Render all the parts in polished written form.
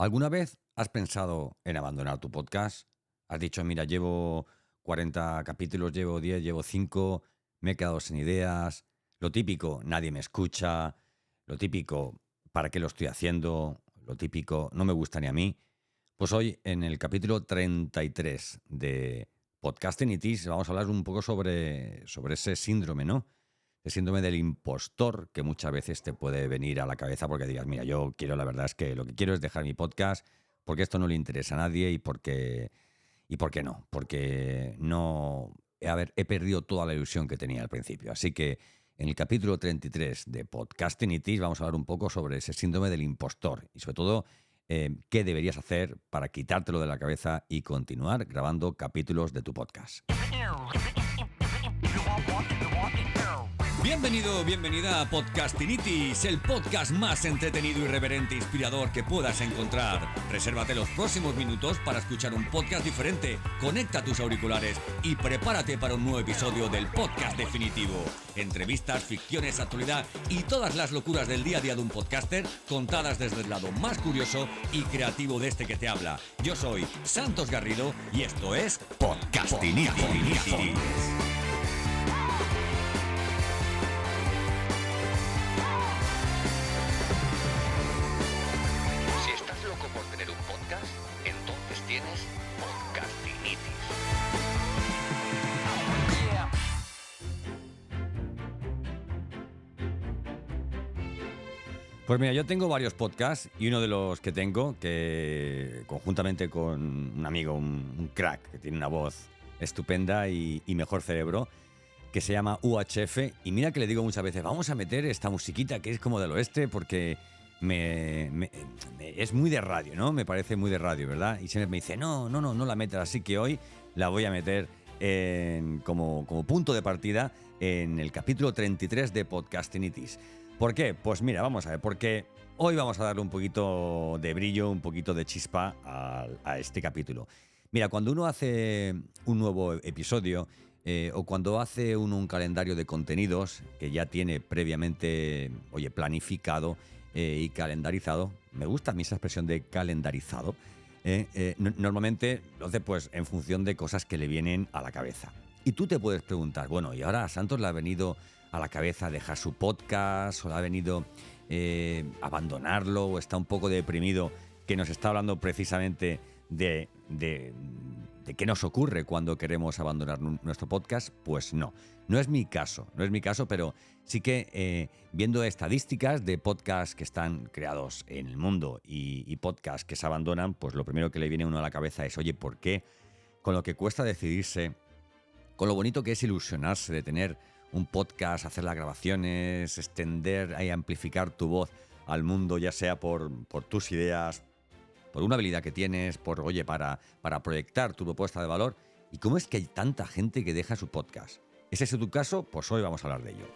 ¿Alguna vez has pensado en abandonar tu podcast? Has dicho, mira, llevo 40 capítulos, llevo 10, llevo 5, me he quedado sin ideas. Lo típico, nadie me escucha. Lo típico, ¿para qué lo estoy haciendo? Lo típico, no me gusta ni a mí. Pues hoy, en el capítulo 33 de Podcastinitis, vamos a hablar un poco sobre ese síndrome, ¿no? El síndrome del impostor que muchas veces te puede venir a la cabeza porque digas, mira, yo quiero, la verdad es que lo que quiero es dejar mi podcast porque esto no le interesa a nadie y porque no, porque no, a ver, he perdido toda la ilusión que tenía al principio. Así que en el capítulo 33 de Podcastinitis vamos a hablar un poco sobre ese síndrome del impostor y sobre todo qué deberías hacer para quitártelo de la cabeza y continuar grabando capítulos de tu podcast. Bienvenido, bienvenida a Podcastinitis, el podcast más entretenido, irreverente e inspirador que puedas encontrar. Resérvate los próximos minutos para escuchar un podcast diferente, conecta tus auriculares y prepárate para un nuevo episodio del podcast definitivo. Entrevistas, ficciones, actualidad y todas las locuras del día a día de un podcaster contadas desde el lado más curioso y creativo de este que te habla. Yo soy Santos Garrido y esto es Podcastinitis. Tienes Podcastinitis. Pues mira, yo tengo varios podcasts y uno de los que tengo, que conjuntamente con un amigo, un crack, que tiene una voz estupenda y mejor cerebro, que se llama UHF, y mira que le digo muchas veces, vamos a meter esta musiquita que es como del oeste porque es muy de radio, ¿no? Me parece muy de radio, ¿verdad? Y siempre me dice, no la metas, así que hoy la voy a meter como punto de partida en el capítulo 33 de Podcastinitis. ¿Por qué? Pues mira, vamos a ver, porque hoy vamos a darle un poquito de brillo, un poquito de chispa a este capítulo. Mira, cuando uno hace un nuevo episodio o cuando hace uno un calendario de contenidos que ya tiene previamente, planificado y calendarizado, me gusta a mí esa expresión de calendarizado, normalmente lo hace pues en función de cosas que le vienen a la cabeza. Y tú te puedes preguntar, bueno, ¿y ahora a Santos le ha venido a la cabeza dejar su podcast o le ha venido abandonarlo o está un poco deprimido, que nos está hablando precisamente de qué nos ocurre cuando queremos abandonar nuestro podcast? Pues no es mi caso, pero sí que viendo estadísticas de podcasts que están creados en el mundo y podcasts que se abandonan, pues lo primero que le viene a uno a la cabeza es, oye, ¿por qué? Con lo que cuesta decidirse, con lo bonito que es ilusionarse de tener un podcast, hacer las grabaciones, extender y amplificar tu voz al mundo, ya sea por tus ideas, por una habilidad que tienes, para proyectar tu propuesta de valor. ¿Y cómo es que hay tanta gente que deja su podcast? ¿Es ese tu caso? Pues hoy vamos a hablar de ello.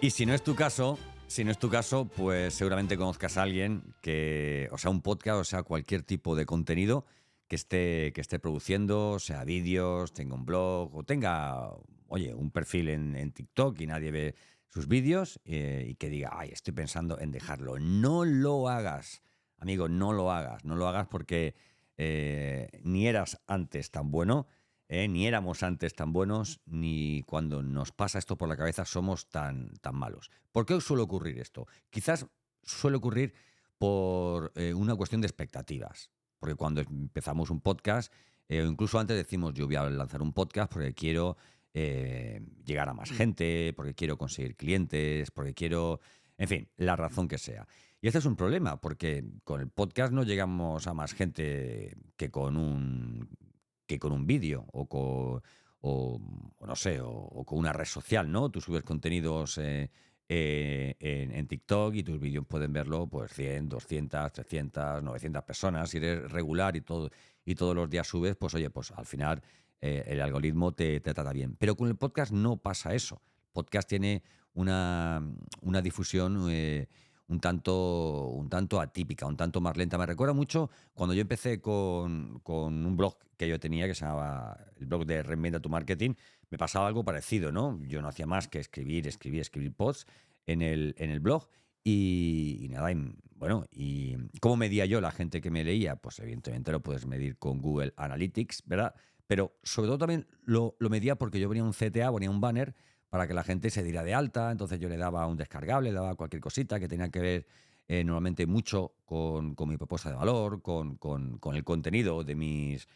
Y si no es tu caso, pues seguramente conozcas a alguien que, o sea, un podcast, o sea, cualquier tipo de contenido que esté produciendo, sea vídeos, tenga un blog o tenga, un perfil en TikTok y nadie ve sus vídeos y que diga, ay, estoy pensando en dejarlo. No lo hagas, amigo, no lo hagas porque ni eras antes tan bueno, ni éramos antes tan buenos, ni cuando nos pasa esto por la cabeza somos tan malos. ¿Por qué suele ocurrir esto? Quizás suele ocurrir por una cuestión de expectativas. Porque cuando empezamos un podcast, o incluso antes decimos, yo voy a lanzar un podcast porque quiero llegar a más gente, porque quiero conseguir clientes, porque quiero, en fin, la razón que sea. Y este es un problema, porque con el podcast no llegamos a más gente que con un vídeo o con una red social, ¿no? Tú subes contenidos en TikTok y tus vídeos pueden verlo pues 100, 200, 300, 900 personas. Si eres regular y todos los días subes, pues oye, pues al final el algoritmo te trata bien. Pero con el podcast no pasa eso. El podcast tiene una difusión un tanto atípica, un tanto más lenta. Me recuerda mucho cuando yo empecé con un blog que yo tenía, que se llamaba el blog de Reinventa tu Marketing. Me pasaba algo parecido, ¿no? Yo no hacía más que escribir posts en el blog y nada, bueno, ¿y cómo medía yo la gente que me leía? Pues evidentemente lo puedes medir con Google Analytics, ¿verdad? Pero sobre todo también lo medía porque yo ponía un CTA, ponía un banner para que la gente se diera de alta. Entonces yo le daba un descargable, le daba cualquier cosita que tenía que ver normalmente mucho con mi propuesta de valor, con el contenido de mis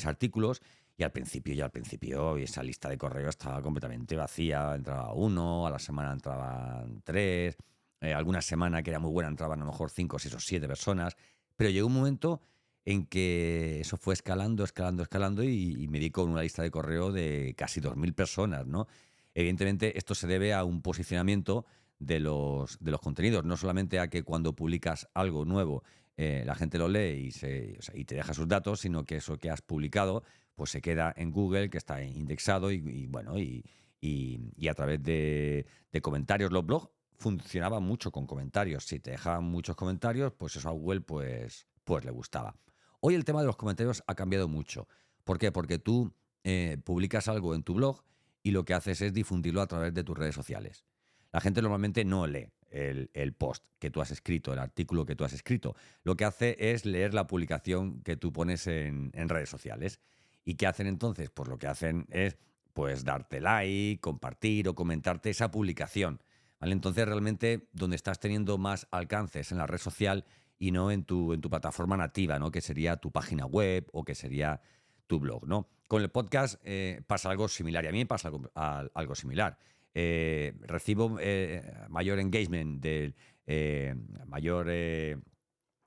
artículos. Y al principio, esa lista de correo estaba completamente vacía. Entraba uno, a la semana entraban tres, alguna semana que era muy buena entraban a lo mejor 5, 6 o 7 personas. Pero llegó un momento en que eso fue escalando y me di con una lista de correo de casi 2.000 personas, ¿no? Evidentemente, esto se debe a un posicionamiento de los contenidos, no solamente a que cuando publicas algo nuevo la gente lo lee o sea, y te deja sus datos, sino que eso que has publicado pues se queda en Google, que está indexado bueno, y a través de comentarios. Los blogs funcionaban mucho con comentarios. Si te dejaban muchos comentarios, pues eso a Google pues le gustaba. Hoy el tema de los comentarios ha cambiado mucho. ¿Por qué? Porque tú publicas algo en tu blog y lo que haces es difundirlo a través de tus redes sociales. La gente normalmente no lee el post que tú has escrito, el artículo que tú has escrito. Lo que hace es leer la publicación que tú pones en redes sociales. ¿Y qué hacen entonces? Pues lo que hacen es pues darte like, compartir o comentarte esa publicación, ¿vale? Entonces realmente donde estás teniendo más alcance es en la red social y no en tu plataforma nativa, ¿no? Que sería tu página web o que sería tu blog, ¿no? Con el podcast pasa algo similar y a mí me pasa algo similar. Recibo mayor engagement, mayor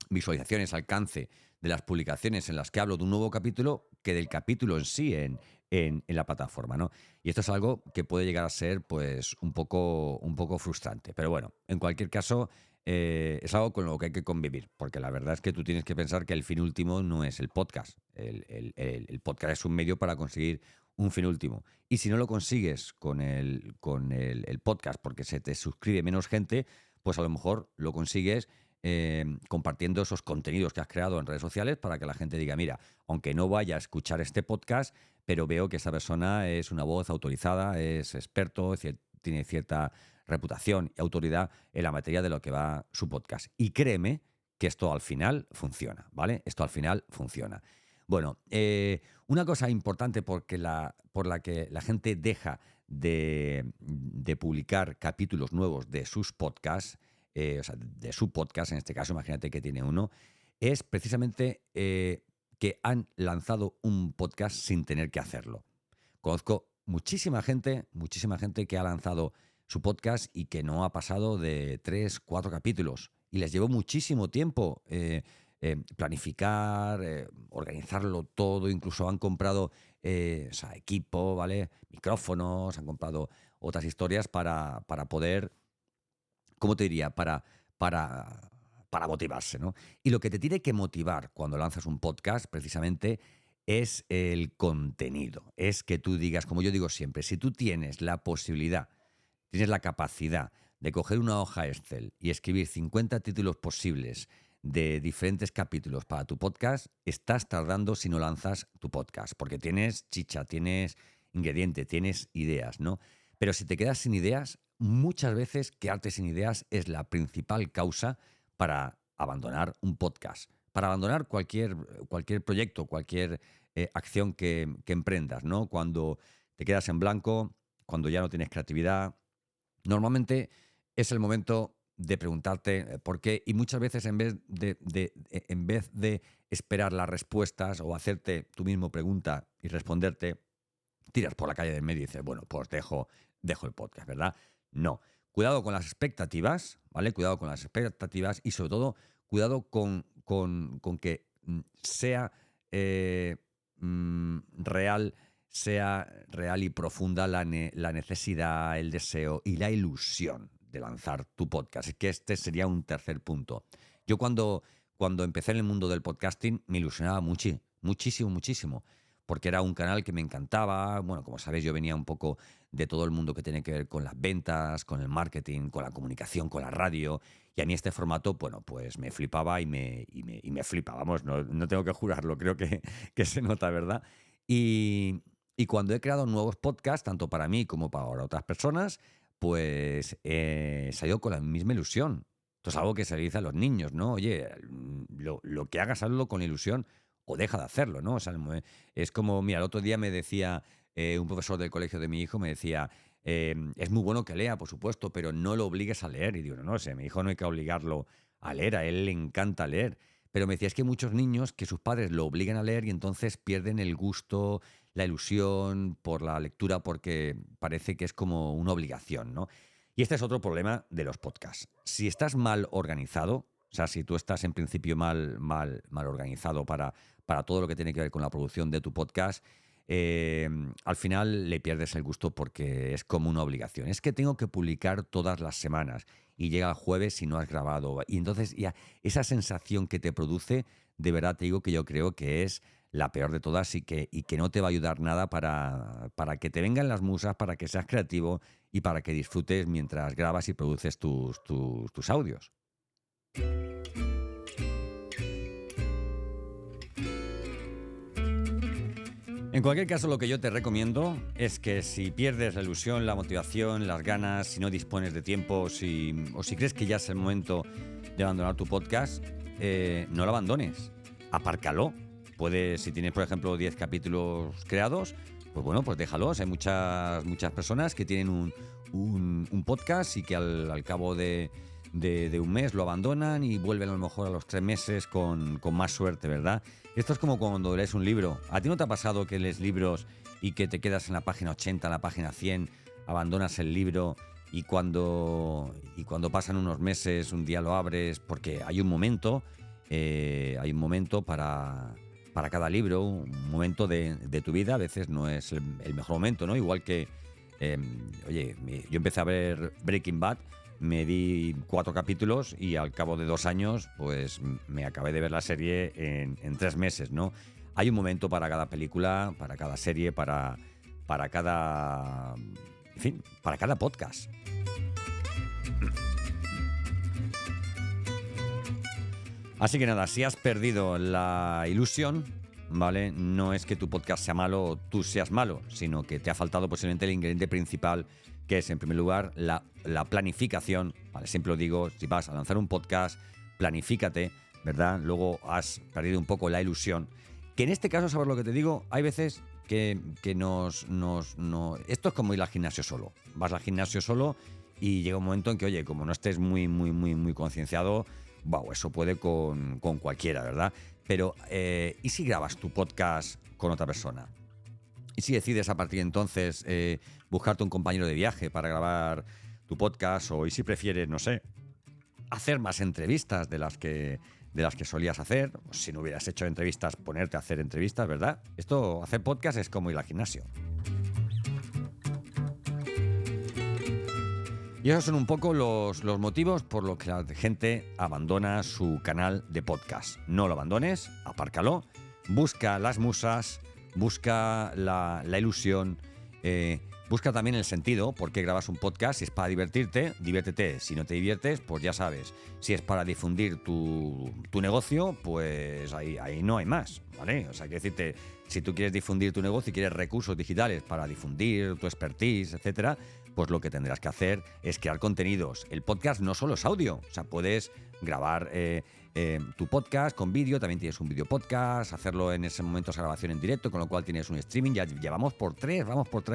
visualizaciones, alcance de las publicaciones en las que hablo de un nuevo capítulo que del capítulo en sí en la plataforma, ¿no? Y esto es algo que puede llegar a ser pues un poco frustrante. Pero bueno, en cualquier caso, es algo con lo que hay que convivir, porque la verdad es que tú tienes que pensar que el fin último no es el podcast. El podcast es un medio para conseguir un fin último. Y si no lo consigues con el podcast porque se te suscribe menos gente, pues a lo mejor lo consigues compartiendo esos contenidos que has creado en redes sociales para que la gente diga, mira, aunque no vaya a escuchar este podcast, pero veo que esta persona es una voz autorizada, es experto, tiene cierta reputación y autoridad en la materia de lo que va su podcast. Y créeme que esto al final funciona, ¿vale? Esto al final funciona. Bueno, una cosa importante por la que la gente deja de publicar capítulos nuevos de sus podcasts, o sea, de su podcast, en este caso, imagínate que tiene uno, es precisamente que han lanzado un podcast sin tener que hacerlo. Conozco muchísima gente que ha lanzado su podcast y que no ha pasado de 3, 4 capítulos. Y les llevó muchísimo tiempo planificar, organizarlo todo. Incluso han comprado o sea, equipo, ¿vale? Micrófonos, han comprado otras historias para poder, ¿cómo te diría? Para motivarse, ¿no? Y lo que te tiene que motivar cuando lanzas un podcast, precisamente, es el contenido. Es que tú digas, como yo digo siempre, si tú tienes la posibilidad, tienes la capacidad de coger una hoja Excel y escribir 50 títulos posibles de diferentes capítulos para tu podcast, estás tardando si no lanzas tu podcast, porque tienes chicha, tienes ingrediente, tienes ideas, ¿no? Pero si te quedas sin ideas, muchas veces quedarte sin ideas es la principal causa para abandonar un podcast, para abandonar cualquier proyecto, cualquier acción que emprendas, ¿no? Cuando te quedas en blanco, cuando ya no tienes creatividad, normalmente es el momento de preguntarte por qué, y muchas veces en vez de esperar las respuestas o hacerte tú mismo pregunta y responderte, tiras por la calle del medio y dices, bueno, pues dejo el podcast, ¿verdad? No. Cuidado con las expectativas, ¿vale? Cuidado con las expectativas y sobre todo cuidado con que sea real y profunda la necesidad, el deseo y la ilusión de lanzar tu podcast. Es que este sería un tercer punto. Yo cuando empecé en el mundo del podcasting me ilusionaba muchísimo, porque era un canal que me encantaba. Bueno, como sabéis, yo venía un poco de todo el mundo que tiene que ver con las ventas, con el marketing, con la comunicación, con la radio. Y a mí este formato, bueno, pues me flipaba y me flipa, vamos, no tengo que jurarlo, creo que se nota, ¿verdad? Y cuando he creado nuevos podcasts, tanto para mí como para otras personas, pues se ha ido con la misma ilusión. Esto es algo que se le dice a los niños, ¿no? Oye, lo que hagas, hazlo con ilusión o deja de hacerlo, ¿no? O sea, es como, mira, el otro día me decía un profesor del colegio de mi hijo, me decía, es muy bueno que lea, por supuesto, pero no lo obligues a leer. Y digo, no sé, mi hijo no hay que obligarlo a leer, a él le encanta leer. Pero me decía, es que hay muchos niños que sus padres lo obligan a leer y entonces pierden el gusto, la ilusión por la lectura porque parece que es como una obligación, ¿no? Y este es otro problema de los podcasts. Si estás mal organizado, o sea, si tú estás en principio mal organizado para todo lo que tiene que ver con la producción de tu podcast, al final le pierdes el gusto porque es como una obligación. Es que tengo que publicar todas las semanas y llega el jueves y no has grabado. Y entonces ya esa sensación que te produce, de verdad te digo que yo creo que es la peor de todas y que no te va a ayudar nada para que te vengan las musas, para que seas creativo y para que disfrutes mientras grabas y produces tus audios. En cualquier caso, lo que yo te recomiendo es que si pierdes la ilusión, la motivación, las ganas, si no dispones de tiempo o si crees que ya es el momento de abandonar tu podcast, no lo abandones, apárcalo. Puedes, si tienes, por ejemplo, 10 capítulos creados, pues bueno, pues déjalos. Hay muchas personas que tienen un podcast y que al cabo de un mes lo abandonan y vuelven a lo mejor a los 3 meses con más suerte, ¿verdad? Esto es como cuando lees un libro. ¿A ti no te ha pasado que lees libros y que te quedas en la página 80, en la página 100, abandonas el libro y cuando pasan unos meses, un día lo abres? Porque hay un momento para cada libro, un momento de tu vida. A veces no es el mejor momento, ¿no? Igual que, yo empecé a ver Breaking Bad, me di 4 capítulos y al cabo de 2 años, pues me acabé de ver la serie en 3 meses, ¿no? Hay un momento para cada película, para cada serie, para cada... En fin, para cada podcast. Así que nada, si has perdido la ilusión, ¿vale? No es que tu podcast sea malo o tú seas malo, sino que te ha faltado posiblemente el ingrediente principal, que es, en primer lugar, la planificación, ¿vale? Siempre lo digo, si vas a lanzar un podcast, planifícate, ¿verdad? Luego has perdido un poco la ilusión. Que en este caso, ¿sabes lo que te digo? Hay veces que esto es como ir al gimnasio solo. Vas al gimnasio solo y llega un momento en que, oye, como no estés muy concienciado, wow, eso puede con cualquiera, ¿verdad? Pero, ¿y si grabas tu podcast con otra persona? ¿Y si decides a partir de entonces buscarte un compañero de viaje para grabar tu podcast? ¿Y si prefieres, no sé, hacer más entrevistas de las que solías hacer? Si no hubieras hecho entrevistas, ponerte a hacer entrevistas, ¿verdad? Hacer podcast es como ir al gimnasio. Y esos son un poco los motivos por los que la gente abandona su canal de podcast. No lo abandones, apárcalo, busca las musas, busca la ilusión, busca también el sentido. ¿Por qué grabas un podcast? Si es para divertirte, diviértete. Si no te diviertes, pues ya sabes. Si es para difundir tu negocio, pues ahí no hay más, ¿vale? O sea, quiero decirte, si tú quieres difundir tu negocio y quieres recursos digitales para difundir tu expertise, etcétera, pues lo que tendrás que hacer es crear contenidos. El podcast no solo es audio, o sea, puedes grabar tu podcast con vídeo, también tienes un vídeo podcast, hacerlo en ese momento esa grabación en directo, con lo cual tienes un streaming, ya vamos por 3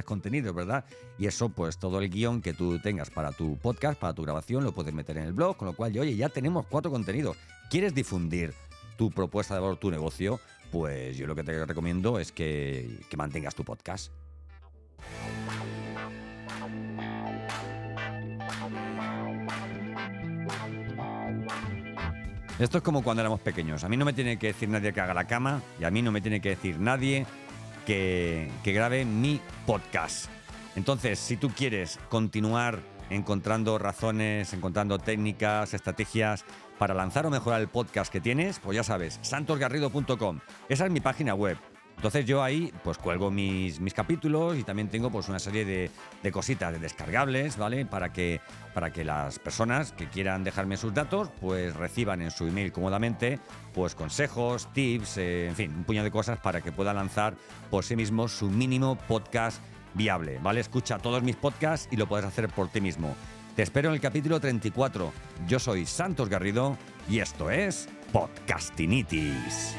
contenidos, ¿verdad? Y eso, pues todo el guión que tú tengas para tu podcast, para tu grabación, lo puedes meter en el blog, con lo cual, oye, ya tenemos 4 contenidos. ¿Quieres difundir tu propuesta de valor, tu negocio? Pues yo lo que te recomiendo es que mantengas tu podcast. Esto es como cuando éramos pequeños. A mí no me tiene que decir nadie que haga la cama y a mí no me tiene que decir nadie que grabe mi podcast. Entonces, si tú quieres continuar encontrando razones, encontrando técnicas, estrategias para lanzar o mejorar el podcast que tienes, pues ya sabes, santosgarrido.com. Esa es mi página web. Entonces yo ahí pues cuelgo mis capítulos y también tengo pues una serie de cositas, de descargables, ¿vale? Para que las personas que quieran dejarme sus datos pues reciban en su email cómodamente pues consejos, tips, en fin, un puñado de cosas para que puedan lanzar por sí mismos su mínimo podcast viable, ¿vale? Escucha todos mis podcasts y lo puedes hacer por ti mismo. Te espero en el capítulo 34. Yo soy Santos Garrido y esto es Podcastinitis.